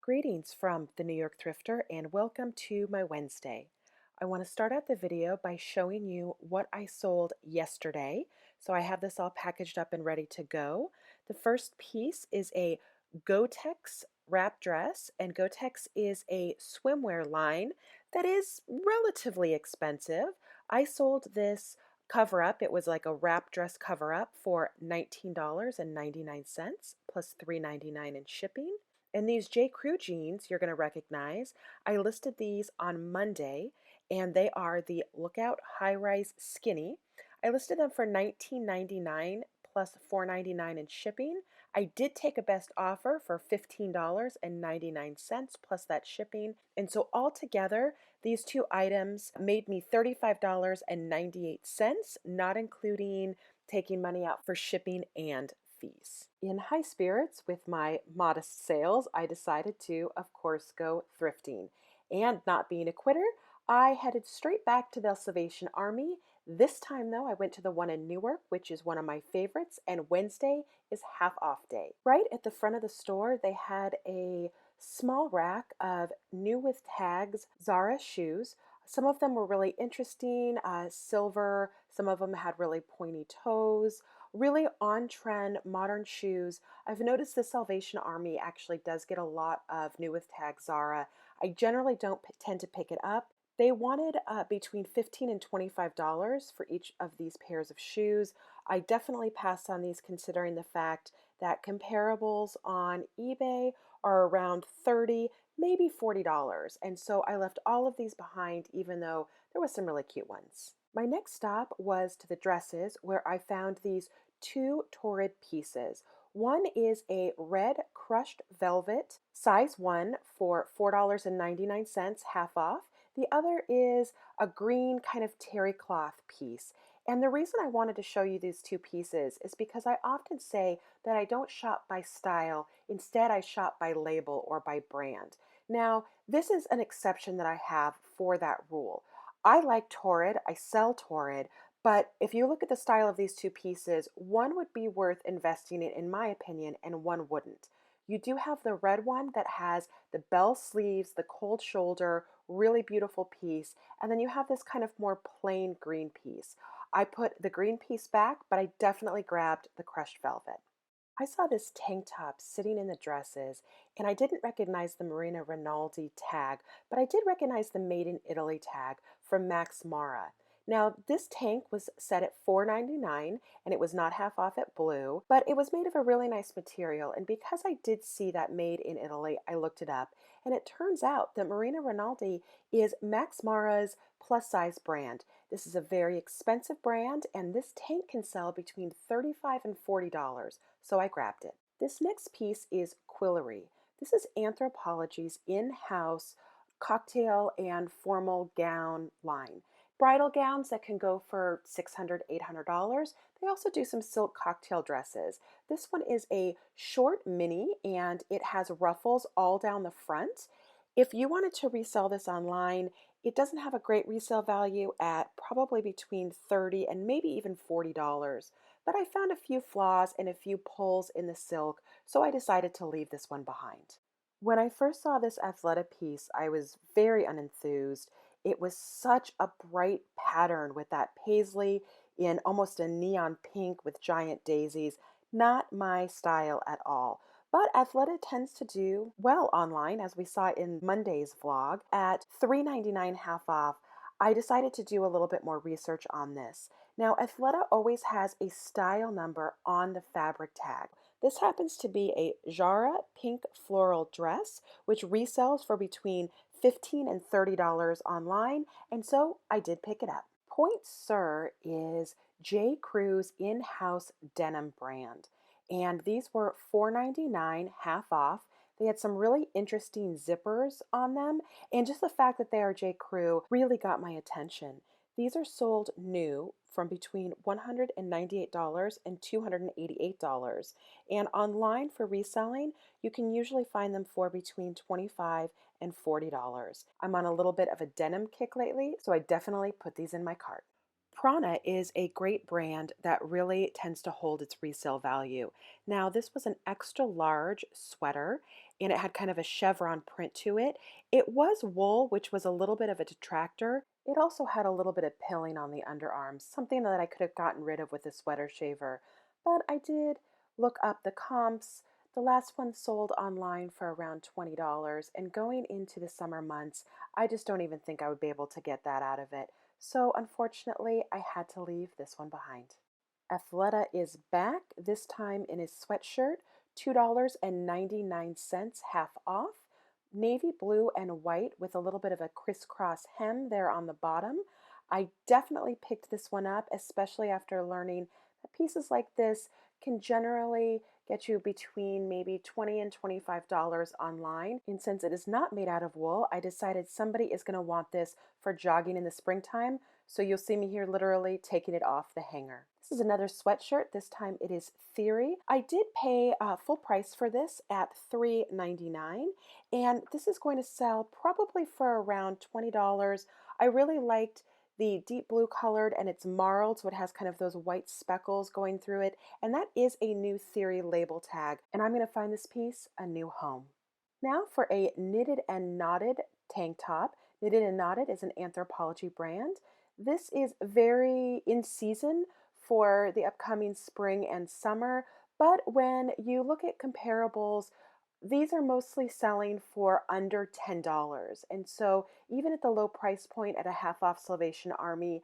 Greetings from the New York Thrifter and welcome to my Wednesday. I want to start out the video by showing you what I sold yesterday. So I have this all packaged up and ready to go. The first piece is a Gotex wrap dress, and Gotex is a swimwear line that is relatively expensive. I sold this cover up. It was like a wrap dress cover up for $19.99 plus $3.99 in shipping. And these J. Crew jeans you're going to recognize, I listed these on Monday, and they are the Lookout High Rise Skinny. I listed them for $19.99 plus $4.99 in shipping. I did take a best offer for $15.99 plus that shipping. And so altogether, these two items made me $35.98, not including taking money out for shipping and fees. In high spirits with my modest sales, I decided to, of course, go thrifting. And not being a quitter, I headed straight back to the Salvation Army. This time, though, I went to the one in Newark, which is one of my favorites, and Wednesday is half off day. Right at the front of the store, they had a small rack of new with tags Zara shoes. Some of them were really interesting, silver, some of them had really pointy toes. Really on-trend modern shoes. I've noticed the Salvation Army actually does get a lot of new with tag Zara. I generally don't tend to pick it up. They wanted between $15 and $25 for each of these pairs of shoes. I definitely passed on these considering the fact that comparables on eBay are around $30, maybe $40. And so I left all of these behind even though there was some really cute ones. My next stop was to the dresses where I found these two torrid pieces. One is a red crushed velvet, size 1 for $4.99, half off. The other is a green kind of terry cloth piece. And the reason I wanted to show you these two pieces is because I often say that I don't shop by style. Instead, I shop by label or by brand. Now, this is an exception that I have for that rule. I like Torrid, I sell Torrid, but if you look at the style of these two pieces, one would be worth investing in my opinion, and one wouldn't. You do have the red one that has the bell sleeves, the cold shoulder, really beautiful piece, and then you have this kind of more plain green piece. I put the green piece back, but I definitely grabbed the crushed velvet. I saw this tank top sitting in the dresses, and I didn't recognize the Marina Rinaldi tag, but I did recognize the Made in Italy tag from Max Mara. Now, this tank was set at $4.99, and it was not half off at Blue, but it was made of a really nice material, and because I did see that Made in Italy, I looked it up, and it turns out that Marina Rinaldi is Max Mara's plus-size brand. This is a very expensive brand, and this tank can sell between $35 and $40, so I grabbed it. This next piece is Quillery. This is Anthropologie's in-house cocktail and formal gown line. Bridal gowns that can go for $600, $800. They also do some silk cocktail dresses. This one is a short mini and it has ruffles all down the front. If you wanted to resell this online, it doesn't have a great resale value at probably between $30 and maybe even $40. But I found a few flaws and a few pulls in the silk, so I decided to leave this one behind. When I first saw this Athleta piece, I was very unenthused. It was such a bright pattern with that paisley in almost a neon pink with giant daisies. Not my style at all. But Athleta tends to do well online, as we saw in Monday's vlog, at $3.99 half off. I decided to do a little bit more research on this. Now, Athleta always has a style number on the fabric tag. This happens to be a Zara pink floral dress, which resells for between $15 and $30 online, and so I did pick it up. Point Sur is J. Crew's in-house denim brand, and these were $4.99 half off. They had some really interesting zippers on them, and just the fact that they are J. Crew really got my attention. These are sold new from between $198 and $288, and online for reselling, you can usually find them for between $25 and $40. I'm on a little bit of a denim kick lately, so I definitely put these in my cart. Prana is a great brand that really tends to hold its resale value. Now, this was an extra large sweater, and it had kind of a chevron print to it. It was wool, which was a little bit of a detractor. It also had a little bit of pilling on the underarms, something that I could have gotten rid of with a sweater shaver. But I did look up the comps. The last one sold online for around $20, and going into the summer months, I just don't even think I would be able to get that out of it. So unfortunately, I had to leave this one behind. Athleta is back, this time in his sweatshirt, $2.99, half off. Navy blue and white with a little bit of a crisscross hem there on the bottom. I definitely picked this one up, especially after learning that pieces like this can generally get you between maybe $20 and $25 online. And since it is not made out of wool, I decided somebody is going to want this for jogging in the springtime. So you'll see me here literally taking it off the hanger. This is another sweatshirt. This time it is Theory. I did pay full price for this at $3.99, and this is going to sell probably for around $20. I really liked the deep blue colored, and it's marled, so it has kind of those white speckles going through it, and that is a new Theory label tag, and I'm going to find this piece a new home. Now for a knitted and knotted tank top. Knitted and Knotted is an Anthropologie brand. This is very in season for the upcoming spring and summer, but when you look at comparables, these are mostly selling for under $10. And so even at the low price point at a half off Salvation Army,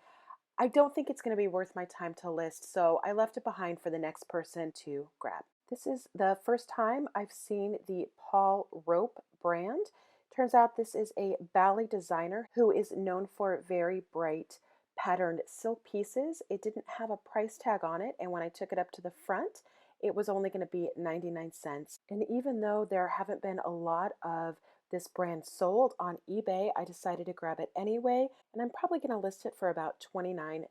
I don't think it's going to be worth my time to list, so I left it behind for the next person to grab. This is the first time I've seen the Paul Rope brand. Turns out this is a Bali designer who is known for very bright patterned silk pieces. It didn't have a price tag on it, and when I took it up to the front, it was only going to be 99 cents. And even though there haven't been a lot of this brand sold on eBay, I decided to grab it anyway, and I'm probably going to list it for about $29.99.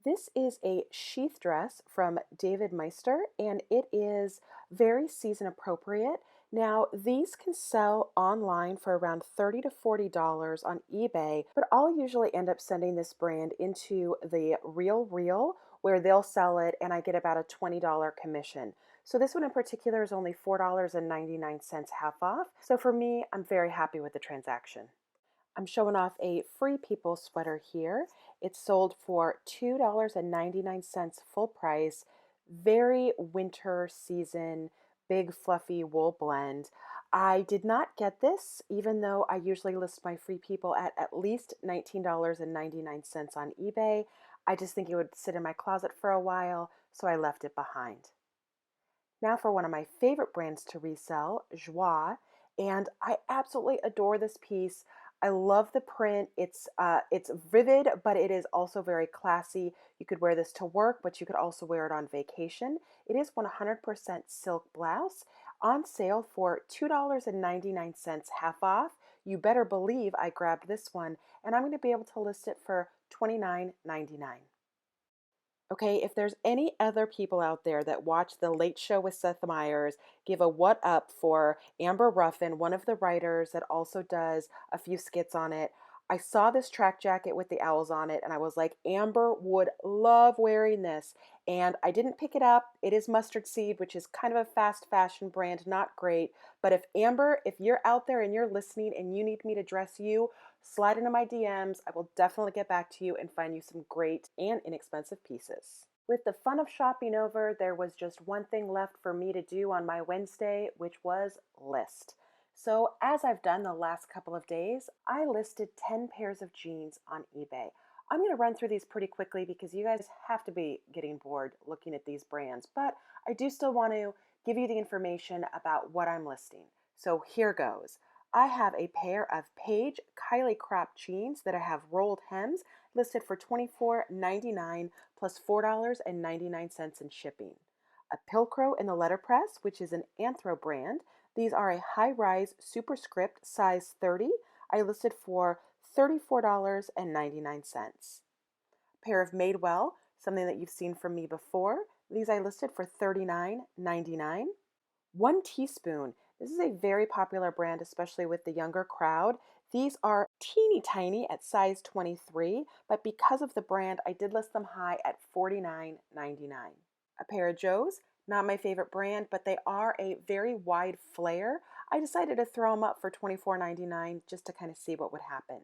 This is a sheath dress from David Meister, and it is very season appropriate. Now, these can sell online for around $30 to $40 on eBay, but I'll usually end up sending this brand into the Real Real, where they'll sell it, and I get about a $20 commission. So this one in particular is only $4.99 half off. So for me, I'm very happy with the transaction. I'm showing off a Free People sweater here. It's sold for $2.99 full price. Very winter season, big fluffy wool blend. I did not get this, even though I usually list my Free People at least $19.99 on eBay. I just think it would sit in my closet for a while, so I left it behind. Now for one of my favorite brands to resell, Joie, and I absolutely adore this piece. I love the print. It's vivid, but it is also very classy. You could wear this to work, but you could also wear it on vacation. It is 100% silk blouse on sale for $2.99 half off. You better believe I grabbed this one, and I'm going to be able to list it for $29.99. Okay, if there's any other people out there that watch The Late Show with Seth Meyers, give a what up for Amber Ruffin, one of the writers that also does a few skits on it. I saw this track jacket with the owls on it, and I was like, Amber would love wearing this. And I didn't pick it up. It is Mustard Seed, which is kind of a fast fashion brand, not great. But if Amber, if you're out there and you're listening and you need me to dress you, slide into my DMs. I will definitely get back to you and find you some great and inexpensive pieces. With the fun of shopping over, there was just one thing left for me to do on my Wednesday, which was list. So as I've done the last couple of days, I listed 10 pairs of jeans on eBay. I'm going to run through these pretty quickly because you guys have to be getting bored looking at these brands, but I do still want to give you the information about what I'm listing. So here goes. I have a pair of Paige Kylie crop jeans that I have rolled hems listed for $24.99 plus $4.99 in shipping. A Pilcrow in the letterpress, which is an Anthro brand. These are a high-rise superscript size 30. I listed for $34.99. A pair of Madewell, something that you've seen from me before. These I listed for $39.99. One Teaspoon. This is a very popular brand, especially with the younger crowd. These are teeny tiny at size 23, but because of the brand, I did list them high at $49.99. A pair of Joe's, Not my favorite brand, but they are a very wide flare. I decided to throw them up for $24.99 just to kind of see what would happen.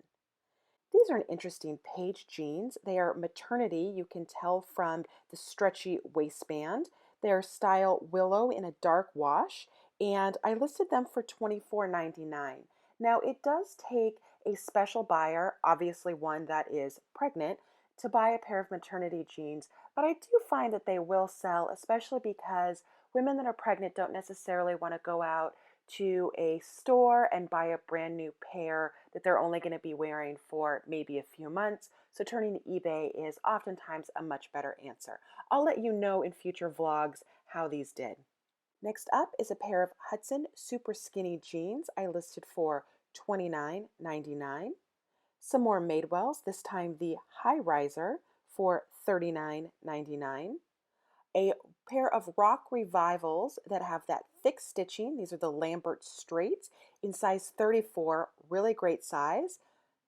These are an interesting page jeans. They are maternity. You can tell from the stretchy waistband. They're style willow in a dark wash, and I listed them for $24.99. Now, it does take a special buyer, obviously one that is pregnant, to buy a pair of maternity jeans, but I do find that they will sell, especially because women that are pregnant don't necessarily want to go out to a store and buy a brand new pair that they're only going to be wearing for maybe a few months. So turning to eBay is oftentimes a much better answer. I'll let you know in future vlogs how these did. Next up is a pair of Hudson super skinny jeans I listed for $29.99. Some more Madewells, this time the High Riser for $39.99. A pair of Rock Revivals that have that thick stitching. These are the Lambert Straights in size 34, really great size,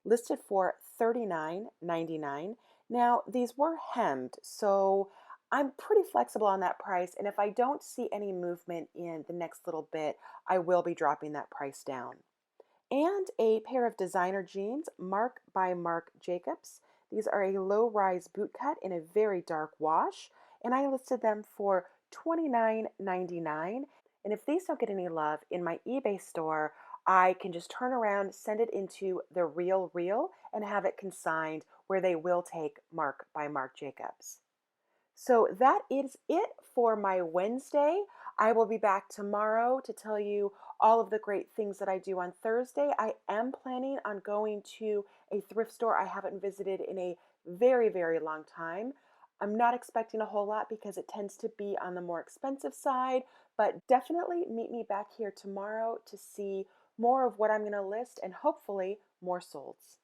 listed for $39.99. Now, these were hemmed, so I'm pretty flexible on that price, and if I don't see any movement in the next little bit, I will be dropping that price down. And a pair of designer jeans, Marc by Marc Jacobs. These are a low-rise boot cut in a very dark wash, and I listed them for $29.99. And if these don't get any love in my eBay store, I can just turn around, send it into the Real Reel, and have it consigned where they will take Marc by Marc Jacobs. So that is it for my Wednesday. I will be back tomorrow to tell you all of the great things that I do on Thursday. I am planning on going to a thrift store I haven't visited in a very, very long time. I'm not expecting a whole lot because it tends to be on the more expensive side, but definitely meet me back here tomorrow to see more of what I'm going to list and hopefully more solds.